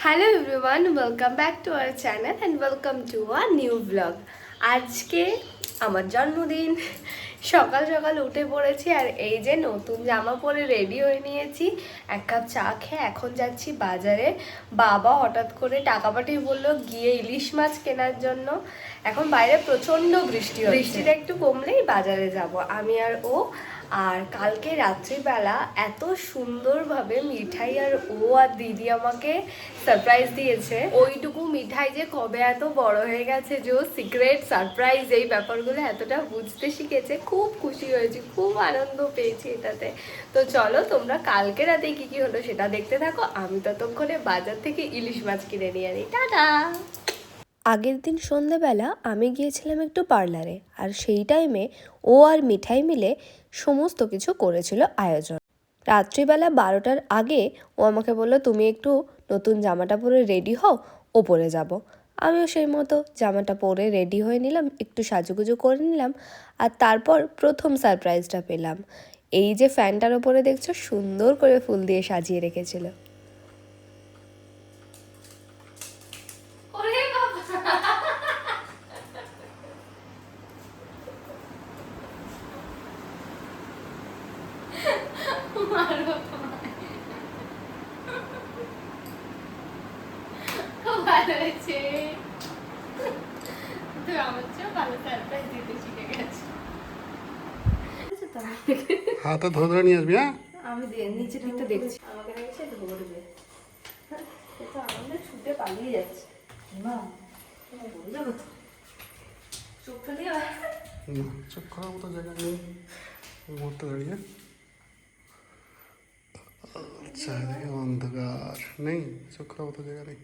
Hello everyone, welcome back to our channel and welcome to a new blog. আজকে আমার জন্মদিন। সকাল সকাল উঠে পড়েছি আর এই যে নতুন জামা পরে রেডি হয়ে নিয়েছি। এক কাপ চা খেয়ে এখন যাচ্ছি বাজারে। বাবা হঠাৎ করে টাকা পাঠিয়ে বললো গিয়ে ইলিশ মাছ কেনার জন্য। এখন বাইরে প্রচণ্ড বৃষ্টি হচ্ছে, বৃষ্টিটা একটু কমলেই বাজারে যাব আমি আর ও। আর কালকে রাত্রিবেলা এত সুন্দরভাবে মিঠাই আর ও আর দিদি আমাকে সারপ্রাইজ দিয়েছে। ওইটুকু মিঠাই যে কবে এত বড় হয়ে গেছে, যে সিক্রেট সারপ্রাইজ, এই ব্যাপারগুলো এতটা বুঝতে শিখেছে। খুব খুশি হয়েছি, খুব আনন্দ পেয়েছি এটাতে। তো চলো তোমরা কালকে রাতে কি কি হলো সেটা দেখতে থাকো। আমি ততক্ষণে বাজার থেকে ইলিশ মাছ কিনে নিয়ে আনি। টাটা। আগের দিন সন্ধেবেলা আমি গিয়েছিলাম একটু পার্লারে, আর সেই টাইমে ও আর মিঠাই মিলে সমস্ত কিছু করেছিল আয়োজন। রাত্রিবেলা 12টার আগে ও আমাকে বললো তুমি একটু নতুন জামাটা পরে রেডি হও, ওপরে যাব। আমিও সেই মতো জামাটা পরে রেডি হয়ে নিলাম, একটু সাজুগুজু করে নিলাম। আর তারপর প্রথম সারপ্রাইজটা পেলাম। এই যে ফ্যানটার ওপরে দেখছো সুন্দর করে ফুল দিয়ে সাজিয়ে রেখেছিল। ভালো হয়েছে, তুই আমার চেয়েও ভালো সারপ্রাইজ দিতে শিখে গেছিস। হাতে ধরে ধরে নিয়ে আসবি। হ্যাঁ, আমি নিচের দিকটা দেখছি, আমাকে দেখছে ধরবে। তো আমাদের ছুটে পালিয়ে যাচ্ছে। মা বলে যাবো তো, চোখ ফেলে চোখ করার মতো জায়গা নেই এই মুহূর্তে দাঁড়িয়ে। চারিদিকে অন্ধকার, নেই চোখ করার মতো জায়গা নেই।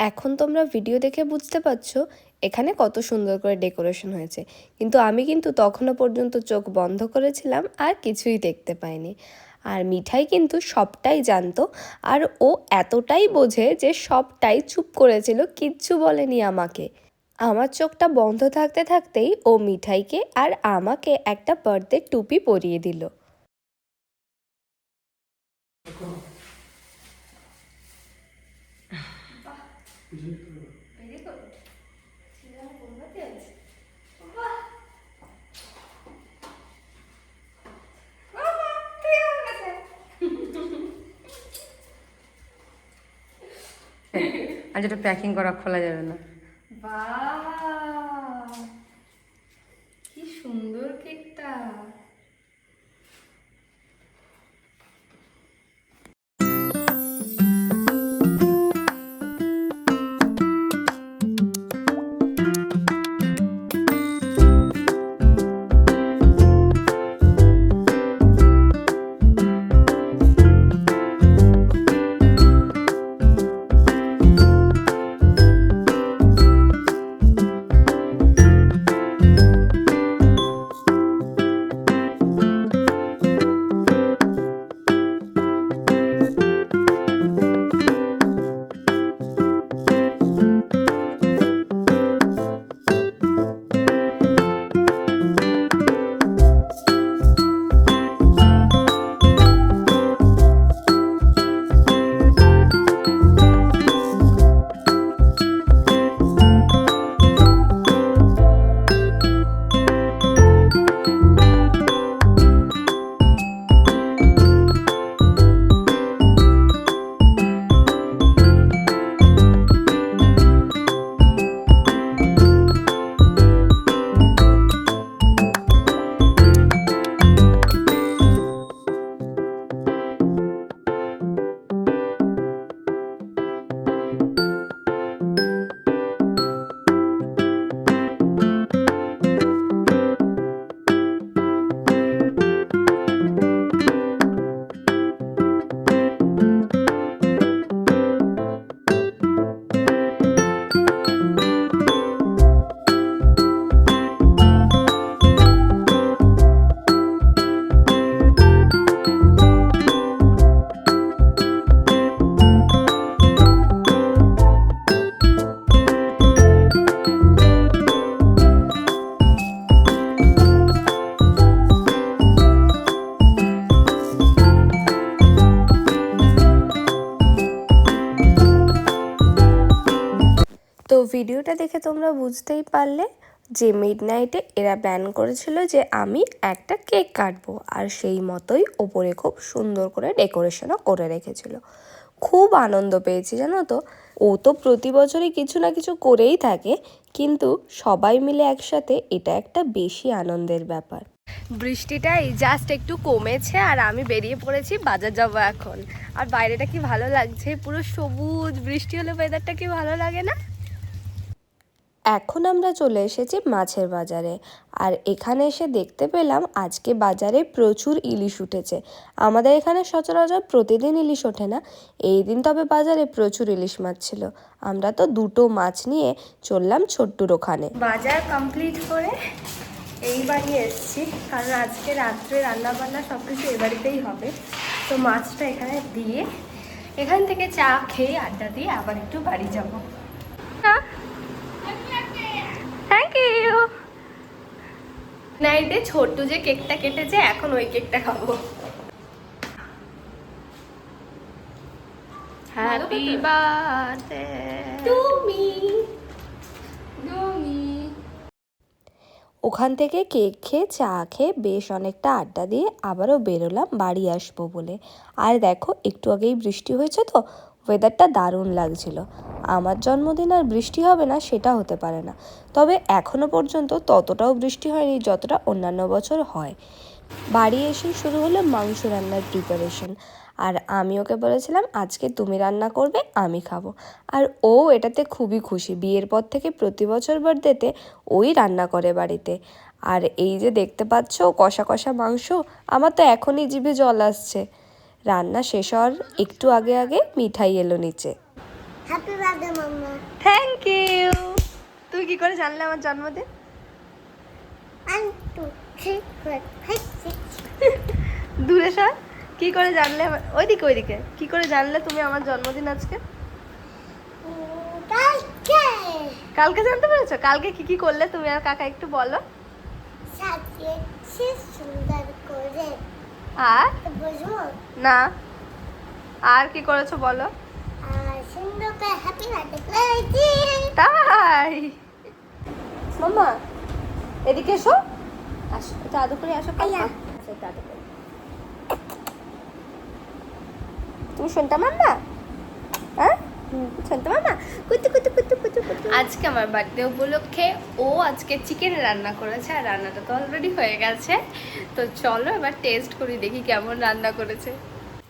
এখন তোমরা ভিডিও দেখে বুঝতে পারছো এখানে কত সুন্দর করে ডেকোরেশন হয়েছে, কিন্তু আমি কিন্তু তখনও পর্যন্ত চোখ বন্ধ করেছিলাম আর কিছুই দেখতে পাইনি। আর মিঠাই কিন্তু সবটাই জানতো, আর ও এতটাই বোঝে যে সবটাই চুপ করেছিল, কিচ্ছু বলেনি আমাকে। আমার চোখটা বন্ধ থাকতে থাকতেই ও মিঠাইকে আর আমাকে একটা বার্থডে টুপি পরিয়ে দিল। আর যেটা প্যাকিং করা খোলা যাবে না। বাহ, কি সুন্দর কেকটা। তো ভিডিওটা দেখে তোমরা বুঝতেই পারলে যে মিডনাইটে এরা প্ল্যান করেছিল যে আমি একটা কেক কাটবো, আর সেই মতোই ওপরে খুব সুন্দর করে ডেকোরেশনও করে রেখেছিল। খুব আনন্দ পেয়েছি জানো তো। ও তো প্রতি বছরই কিছু না কিছু করেই থাকে, কিন্তু সবাই মিলে একসাথে এটা একটা বেশি আনন্দের ব্যাপার। বৃষ্টিটা এই জাস্ট একটু কমেছে আর আমি বেরিয়ে পড়েছি বাজার যাবো এখন। আর বাইরেটা কি ভালো লাগছে, পুরো সবুজ, বৃষ্টি হলে ওয়েদারটা কি ভালো লাগে না। এখন আমরা চলে এসেছি মাছের বাজারে, আর এখানে এসে দেখতে পেলাম আজকে বাজারে প্রচুর ইলিশ উঠেছে। আমাদের এখানে সচরাচর প্রতিদিন ইলিশ ওঠে না, এই দিন তবে বাজারে প্রচুর ইলিশ মাছ ছিল। আমরা তো দুটো মাছ নিয়ে চললাম ছোট্টুর ওখানে। বাজার কমপ্লিট করে এই বাড়ি এসেছি, কারণ আজকে রাত্রে রান্না বান্না সব কিছু এ বাড়িতেই হবে। তো মাছটা এখানে দিয়ে এখান থেকে চা খেয়ে আড্ডা দিয়ে আবার একটু বাড়ি যাবো। Thank you. নাইটে ছোট্ট যে কেকটা কেটেছে, এখন ওই কেকটা খাবো। Happy birthday to me. ওখান থেকে কেক খেয়ে চা খেয়ে বেশ অনেকটা আড্ডা দিয়ে আবারও বেরোলাম বাড়ি আসবো বলে। আর দেখো একটু আগেই বৃষ্টি হয়েছে, তো ওয়েদারটা দারুণ লাগছিল। আমার জন্মদিন আর বৃষ্টি হবে না সেটা হতে পারে না, তবে এখনো পর্যন্ত ততটাও বৃষ্টি হয়নি যতটা অন্যান্য বছর হয়। বাড়ি এসেই শুরু হলো মাংস রান্নার প্রিপারেশন। আর আমি ওকে বলেছিলাম আজকে তুমি রান্না করবে, আমি খাবো। আর ও এটাতে খুবই খুশি। বিয়ের পর থেকে প্রতি বছর বার্থডেতে ওই রান্না করে বাড়িতে। আর এই যে দেখতে পাচ্ছ কষা কষা মাংস, আমার তো এখনই জিভে জল আসছে। রান্না শেষ হওয়ার একটু আগে আগে মিঠাই এলো নিচে। Happy birthday mama. Thank you. তুই কি করে জানলে আমার জন্মদিন? 1 2 3 4 5 6। দূরে সর। কি করে জানলে ওইদিকে কি করে জানলে তুমি আমার জন্মদিন আজকে? কালকে জানতে পেরেছো? কালকে কি কি করলে তুমি আর কাকা একটু বলো। সাজিয়েছি সুন্দর করে। আর বুঝবো না, আর কি করেছো বলো। আর সুন্দর করে হ্যাপি বার্থডে করেছি। তাই মাম্মা এদিকে এসো, আসো একটু আদর করে আসো। আয়া। আচ্ছা একটু আদর করে। তুমি শুনতে মাম্মা? হ্যাঁ শুনতে মাম্মা? কুতু কুতু কুতু কুতু কুতু। আজকে আমার বার্থডে উপলক্ষে ও আজকে চিকেন রান্না করেছে, আর রান্নাটা তো অলরেডি হয়ে গেছে। তো চলো এবার টেস্ট করি, দেখি কেমন রান্না করেছে।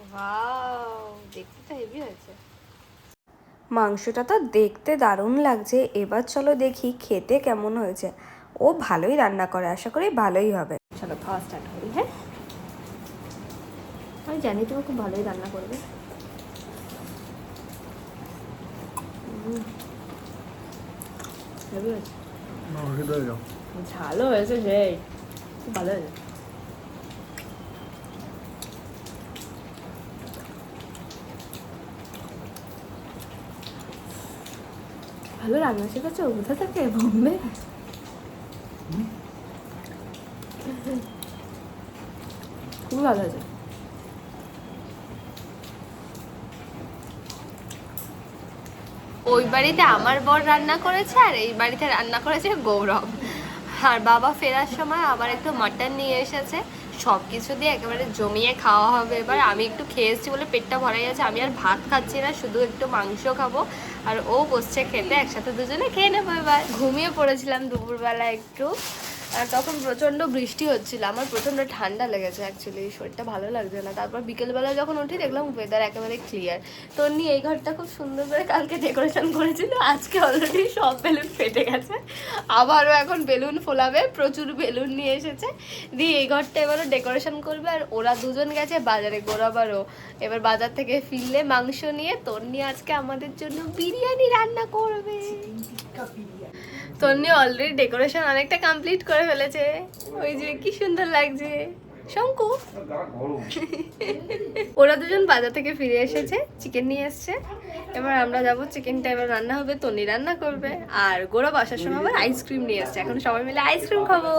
ওয়াও, দেখতে তো হেভি হয়েছে। মাংসটা তো দেখতে দারুণ লাগছে, এবার চলো দেখি খেতে কেমন হয়েছে। ও ভালোই রান্না করে, আশা করি ভালোই হবে। চলো খাওয়া স্টার্ট করি। হ্যাঁ, আমি জানি তুমি খুব ভালোই রান্না করবে। ঝালও হয়েছে, সেই খুব ভালো হয়েছে। ভালো রান্না শিখেছো? কোথা থেকে? বোম্বে? খুব ভালো হয়েছে। ওই বাড়িতে আমার বর রান্না করেছে, আর এই বাড়িতে রান্না করেছে গৌরব। আর বাবা ফেরার সময় আবার একটু মাটন নিয়ে এসেছে। সব কিছু দিয়ে একেবারে জমিয়ে খাওয়া হবে। এবার আমি একটু খেয়েছি বলে পেটটা ভরে গেছে, আমি আর ভাত খাচ্ছি না, শুধু একটু মাংস খাবো। আর ও বসছে খেতে, একসাথে দুজনে খেয়ে নেবো। এবার ঘুমিয়ে পড়েছিলাম দুপুরবেলা একটু, আর তখন প্রচণ্ড বৃষ্টি হচ্ছিল। আমার প্রচণ্ড ঠান্ডা লেগেছে, অ্যাকচুয়ালি শরীরটা ভালো লাগছে না। তারপর বিকেলবেলা যখন উঠি দেখলাম ওয়েদার একেবারে ক্লিয়ার। তো নিয়ে এই ঘরটা খুব সুন্দর করে কালকে ডেকোরেশন করেছিল, আজকে অলরেডি সব বেলুন ফেটে গেছে। আবারও এখন বেলুন ফোলাবে, প্রচুর বেলুন নিয়ে এসেছে। দিয়ে এই ঘরটা এবারও ডেকোরেশন করবে। আর ওরা দুজন গেছে বাজারে, গোরাবারও এবার বাজার থেকে ফিরলে মাংস নিয়ে তন্নি আজকে আমাদের জন্য বিরিয়ানি রান্না করবে। তন্নি অলরেডি ডেকোরেশন অনেকটা কমপ্লিট করে ফেলেছে। ওই যে কি সুন্দর লাগছে শঙ্কু। ওরা দুজন বাজার থেকে ফিরে এসেছে, চিকেন নিয়ে এসছে। এবার আমরা যাবো, চিকেনটা এবার রান্না হবে, তন্নি রান্না করবে। আর গোরা বাসার সময় আবার আইসক্রিম নিয়ে এসছে, এখন সবাই মিলে আইসক্রিম খাবো।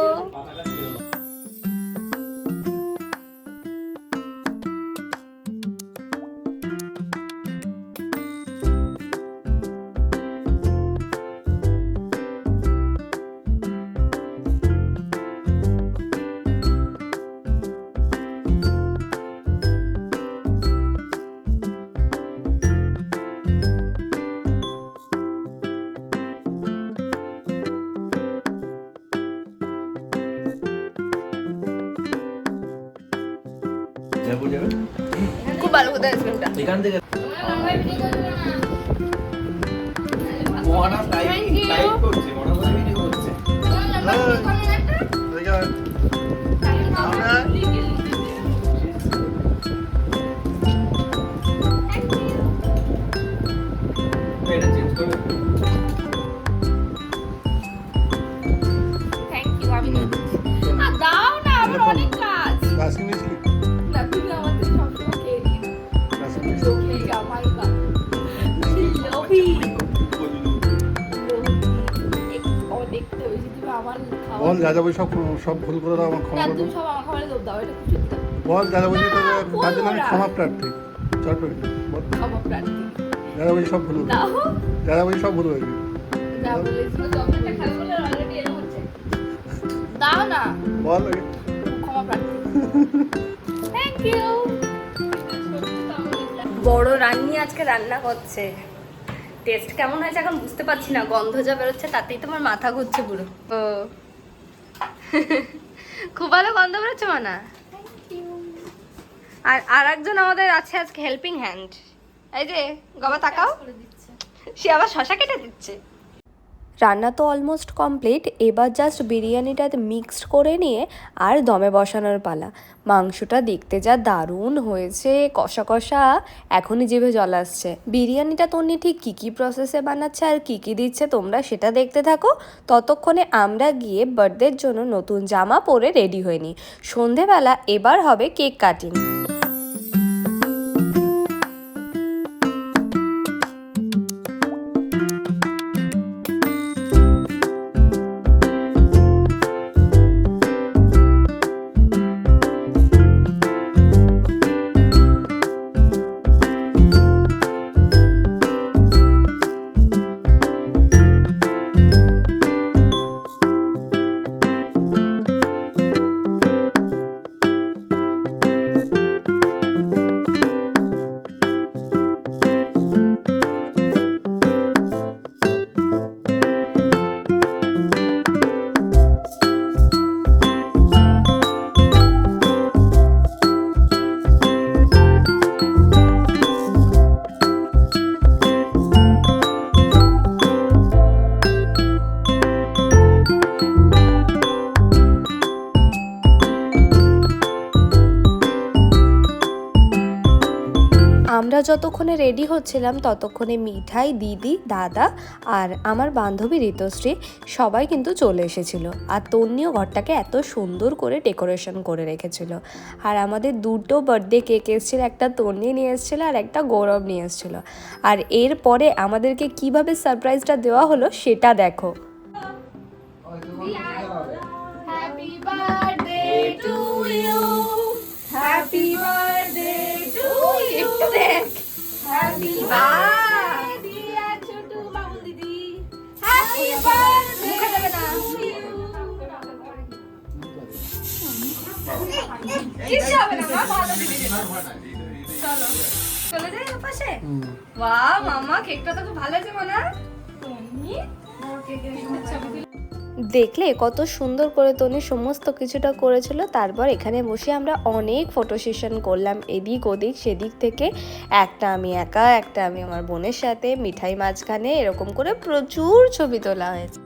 ভালো কোথায় আইসক্রিমটা এখান থেকে মনা টাইপ করছে, মনা করে ভিডিও করছে। এটা চেঞ্জ করবে? থ্যাংক ইউ আমি দাও না আমার অনেক কাজ আইসক্রিম নিয়েছিলি? না তুমি আমাদের সবসময় খেয়ে দিও আইসক্রিম চোখে আমার কাজ লোভি দেখতে হয়েছে তুমি আমার খাওয়া বল যা যাবো সব ভুল করে দাও, আমার ক্ষমা না করে তুমি দাও। সব আমার খাবারে লোভ দাও এটা খুশি বল যা যাবো তার জন্য আমি বলো না। ক্ষমা প্রার্থী। চল বল খাবার প্রার্থী যা যাবো সব ভুল হয়ে দাও যা যাবো সব ভুল হয়ে যা বলেছিল চকলেটটা খাবে বলে অলরেডি এরকম হচ্ছে দাও না বল ক্ষমা প্রার্থী থ্যাংক ইউ বড় রান্নি আজকে রান্না করছে টেস্ট কেমন হয়েছে এখন বুঝতে পারছি না গন্ধ যা বেরোচ্ছে তাতেই তোমার মাথা ঘুরছে পুরো ও খুব ভালো গন্ধ বেরোচ্ছে মানা আর আরেকজন আমাদের আছে আজকে হেল্পিং হ্যান্ড এই যে গবা তাকাও সে আবার শশা কেটে দিচ্ছে রান্না তো অলমোস্ট কমপ্লিট এবার জাস্ট বিরিয়ানিটা মিক্সড করে নিয়ে আর দমে বসানোর পালা মাংসটা দেখতে যা দারুণ হয়েছে কষা কষা এখনই জিভে জল আসছে বিরিয়ানিটা তন্নি ঠিক কী কী প্রসেসে বানাচ্ছে আর কী কী দিচ্ছে তোমরা সেটা দেখতে থাকো ততক্ষণে আমরা গিয়ে বার্থডের জন্য নতুন জামা পরে রেডি হয়ে নিই সন্ধেবেলা এবার হবে কেক কাটিং আমরা যতক্ষণে রেডি হচ্ছিলাম ততক্ষণে মিঠাই দিদি দাদা আর আমার বান্ধবী ঋতুশ্রী সবাই কিন্তু চলে এসেছিল আর তন্নিও ঘরটাকে এত সুন্দর করে ডেকোরেশন করে রেখেছিল আর আমাদের দুটো বার্থডে কেক এসেছিলো একটা তন্নি নিয়ে এসেছিলো আর একটা গৌরব নিয়ে এসেছিলো আর এরপরে আমাদেরকে কিভাবে সারপ্রাইজটা দেওয়া হলো সেটা দেখো happy birthday to you happy birthday to you happy birthday dear Chhotu বাবু দিদি হ্যাপি বার্থডে মুখে দেবে না কিছু হবে না মা ভালো দিদি চলো চলে যাই ওর পাশে বাহ মামা কেকটা তো খুব ভালো হয়েছে মানা তুমি দেখলে কত সুন্দর করে তনি সমস্ত কিছুটা করেছিল তারপর এখানে বসে আমরা অনেক ফটো সেশন করলাম এদিক ওদিক সেদিক থেকে একটা আমি একা একটা আমি আমার বোনের সাথে মিঠাই মাঝখানে এরকম করে প্রচুর ছবি তোলা হয়েছে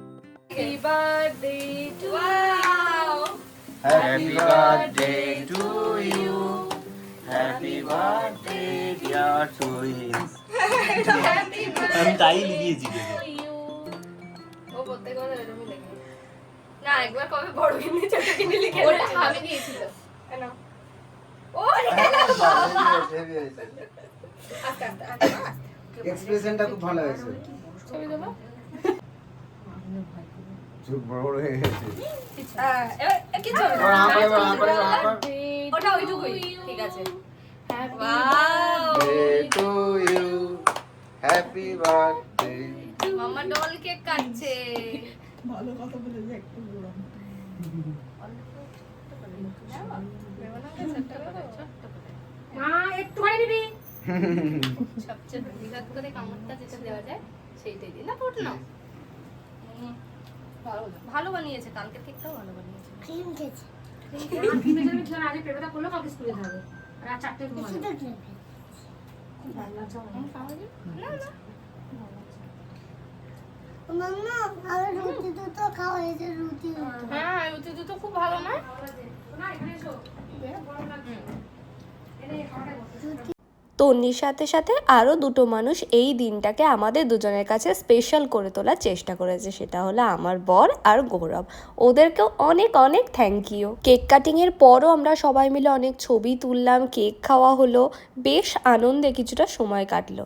happy birthday two Happy birthday to you. Happy birthday dear twins. আমি তাই লিখেছি ও বলতে গেলে এরকমই লেখে না একবার কবে বড় কিনে ছোট কিনে লিখে ওটা আমি দিয়েছিল কেন ও বাবা আস্তে আস্তে এক্সপ্রেশনটা খুব ভালো হয়েছে। ছবি দেবো চোখ বড় বড় হয়ে গেছে। এবার কি ছবি এবার আঁকো, এবার আঁকো, এবার আঁকো। ওটা ওইটুকুই ঠিক আছে Birthday to you. Happy birthday. মামা ডল কেক কাটছে মা একটু করে দিবি সবচেয়ে বিরাট করে কামড়টা যেটা দেওয়া যায় সেইটাই দিই না ফুট না ভালো বানিয়েছে কালকের কেকটাও ভালো বানিয়েছে ক্রিম খেয়েছি। ক্রিমের জন্য আজ পেপারটা করলো কালকে স্কুলে যাবে রাত 4টায় ঘুমাবে মাম্মা আর রুটি দুটো খাওয়া হয়েছে রুটি দুটো। হ্যাঁ রুটি দুটো খুব ভালো না? তন্নির সাথে সাথে আরও দুটো মানুষ এই দিনটাকে আমাদের দুজনের কাছে স্পেশাল করে তোলার চেষ্টা করেছে, সেটা হলো আমার বর আর গৌরব। ওদেরকেও অনেক অনেক থ্যাংক ইউ। কেক কাটিংয়ের পরও আমরা সবাই মিলে অনেক ছবি তুললাম, কেক খাওয়া হলো, বেশ আনন্দে কিছুটা সময় কাটলো।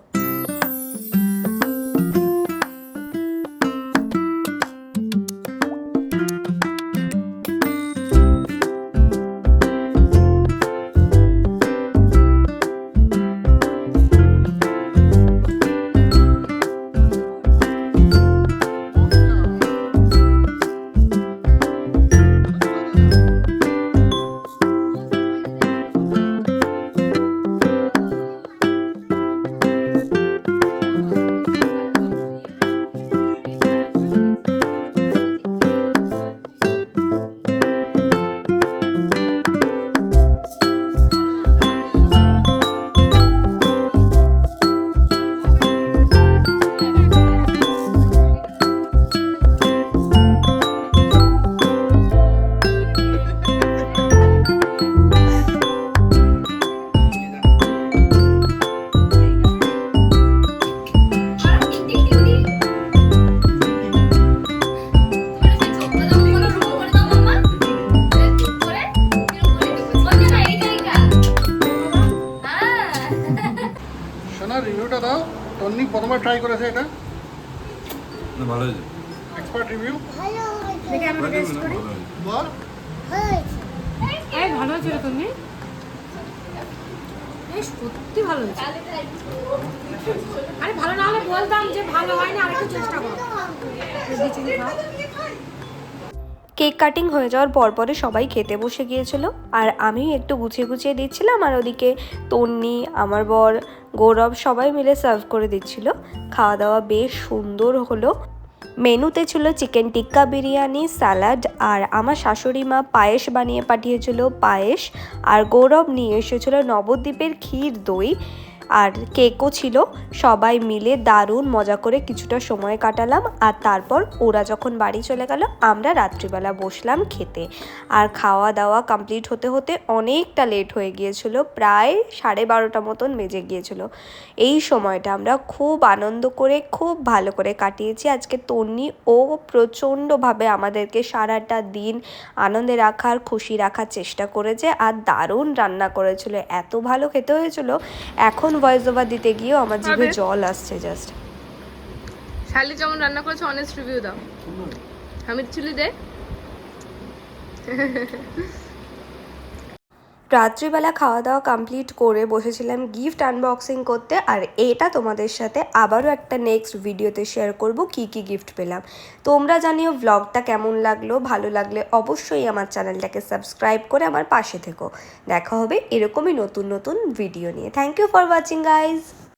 শোনা রিভিউটা দাও। তন্নি প্রথমবার ট্রাই করেছে এটা, না ভালো হয়েছে। এক্সপার্ট রিভিউ ভালো হয়েছে দেখে আমরা টেস্ট করি। বল। ভালো হয়েছে এই ভালো হয়েছে রে তুমি। এই সত্যি ভালো হয়েছে। আরে ভালো না হলে বলতাম যে ভালো হয়নি, আরেকটু চেষ্টা করো। কেক কাটিং হয়ে যাওয়ার পরপরই সবাই খেতে বসে গিয়েছিল, আর আমি একটু গুছিয়ে গুছিয়ে দিচ্ছিলাম, আর ওদিকে তন্নি, আমার বর, গৌরব সবাই মিলে সার্ভ করে দিচ্ছিল। খাওয়া দাওয়া বেশ সুন্দর হলো। মেনুতে ছিল চিকেন টিক্কা বিরিয়ানি, স্যালাড, আর আমার শাশুড়ি মা পায়েস বানিয়ে পাঠিয়েছিল পায়েস, আর গৌরব নিয়ে এসেছিল নবদ্বীপের ক্ষীর দই, আর কেকও ছিল। সবাই মিলে দারুণ মজা করে কিছুটা সময় কাটালাম, আর তারপর ওরা যখন বাড়ি চলে গেল আমরা রাত্রিবেলা বসলাম খেতে। আর খাওয়া দাওয়া কমপ্লিট হতে হতে অনেকটা লেট হয়ে গিয়েছিল, প্রায় 12:30 মতন বেজে গিয়েছিল। এই সময়টা আমরা খুব আনন্দ করে খুব ভালো করে কাটিয়েছি। আজকে তন্নি ও প্রচণ্ডভাবে আমাদেরকে সারাটা দিন আনন্দে রাখার, খুশি রাখার চেষ্টা করেছে, আর দারুণ রান্না করেছিল, এত ভালো খেতে হয়েছিল। এখন ভয়েস ওভার দিতে গিয়েও আমার জিভে জল আসছে জাস্ট। শালি যেমন রান্না করেছে অনেস্ট রিভিউ দাও। হামিদ চুলি দে। রাত্রিবেলা খাওয়া দাওয়া কমপ্লিট করে বসেছিলাম গিফট আনবক্সিং করতে, আর এটা তোমাদের সাথে আবারও একটা নেক্সট ভিডিওতে শেয়ার করব কি কি গিফট পেলাম। তোমরা জানিও ব্লগটা কেমন লাগলো, ভালো লাগলে অবশ্যই আমার চ্যানেলটাকে সাবস্ক্রাইব করে আমার পাশে থেকো। দেখা হবে এরকমই নতুন নতুন ভিডিও নিয়ে। Thank you for watching guys.